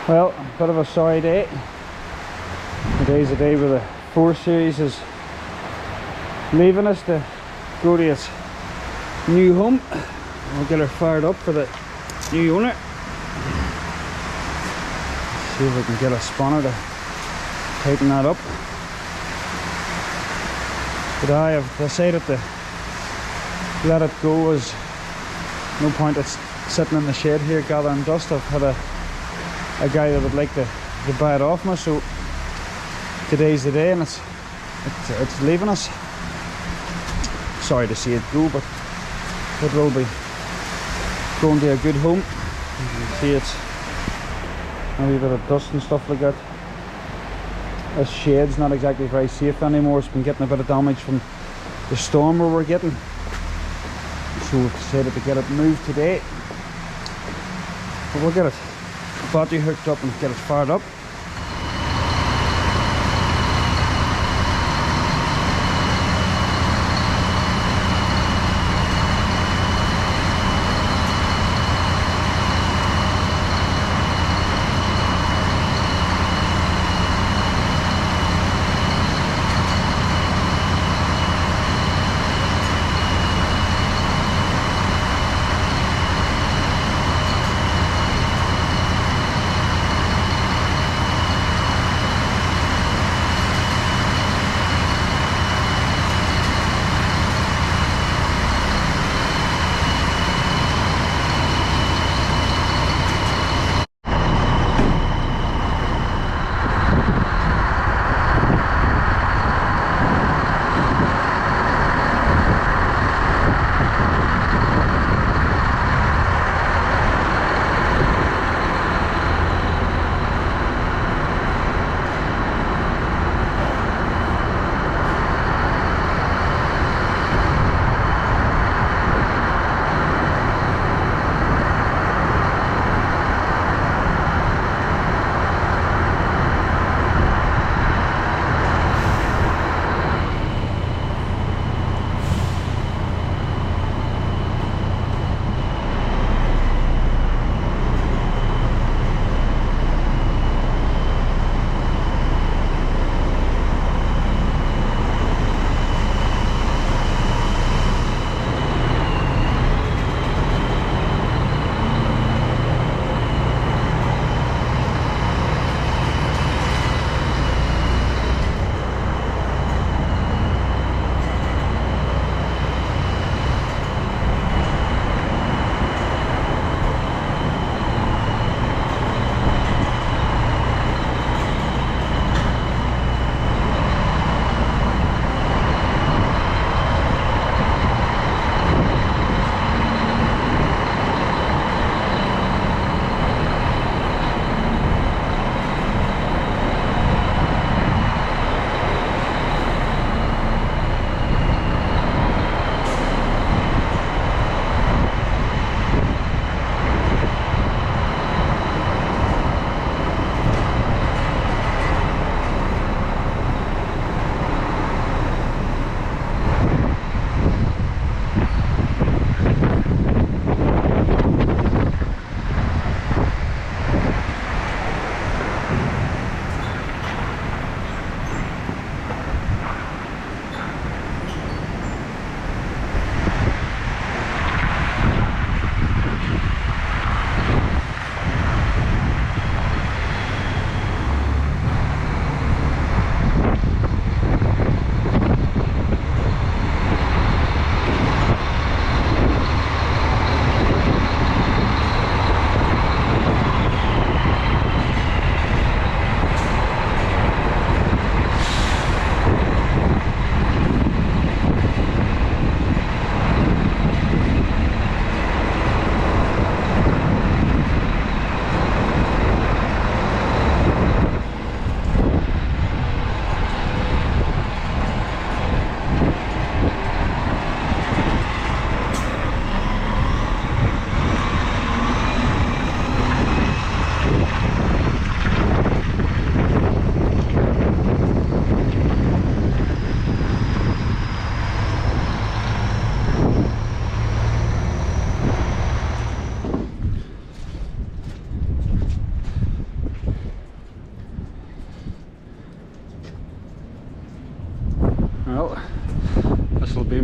Well, a bit of a sorry day. Today's the day where the 4 Series is leaving us to go to its new home. We'll get her fired up for the new owner. See if we can get a spanner to tighten that up. But I have decided to let it go, as no point it's sitting in the shed here gathering dust. I've had a guy that would like to buy it off me, so today's the day, and it's leaving us. Sorry to see it go, but it will be going to a good home. You can see it's a wee bit of dust and stuff like that. This shed's not exactly very safe anymore. It's been getting a bit of damage from the storm we were getting, so we've decided to get it moved today. But we'll get it battery hooked up and get it fired up.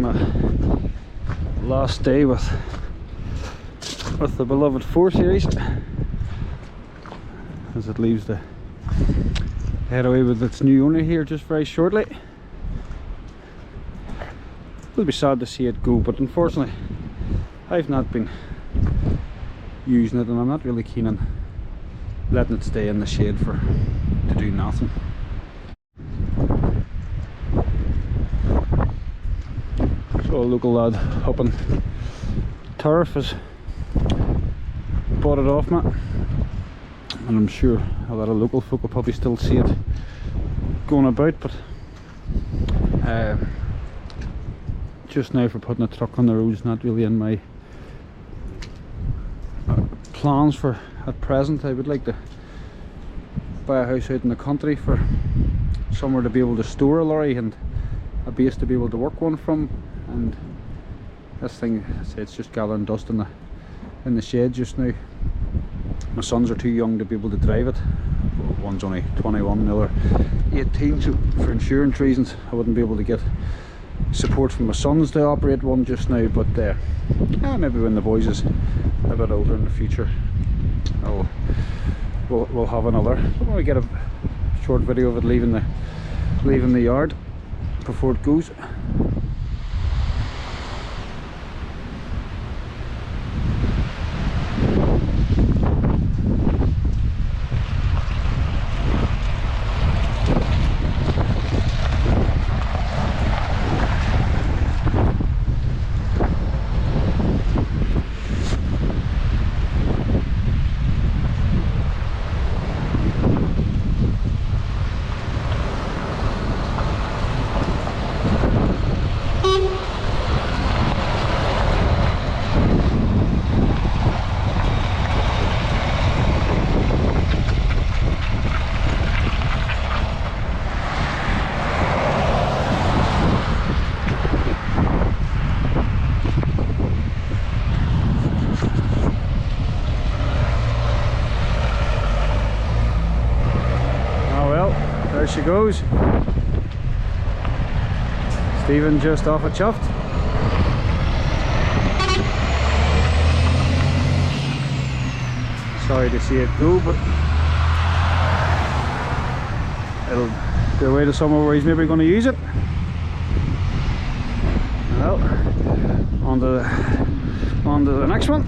my last day with the beloved 4 Series, as it leaves to head away with its new owner here just very shortly. It'll be sad to see it go, but unfortunately I've not been using it, and I'm not really keen on letting it stay in the shade to do nothing. So a local lad up in Turf has bought it off me, and I'm sure a lot of local folk will probably still see it going about, but just now for putting a truck on the road is not really in my plans for at present. I would like to buy a house out in the country for somewhere to be able to store a lorry and a base to be able to work one from, and this thing, it's just gathering dust in the shed just now. My sons are too young to be able to drive it. One's only 21, the other 18, so for insurance reasons I wouldn't be able to get support from my sons to operate one just now, but maybe when the boys is a bit older in the future we'll have another. I want to get a short video of it leaving the yard before it goes. There she goes. Stephen just off a chuffed. Sorry to see it go, but it'll go away to somewhere where he's maybe going to use it. Well, on to the next one.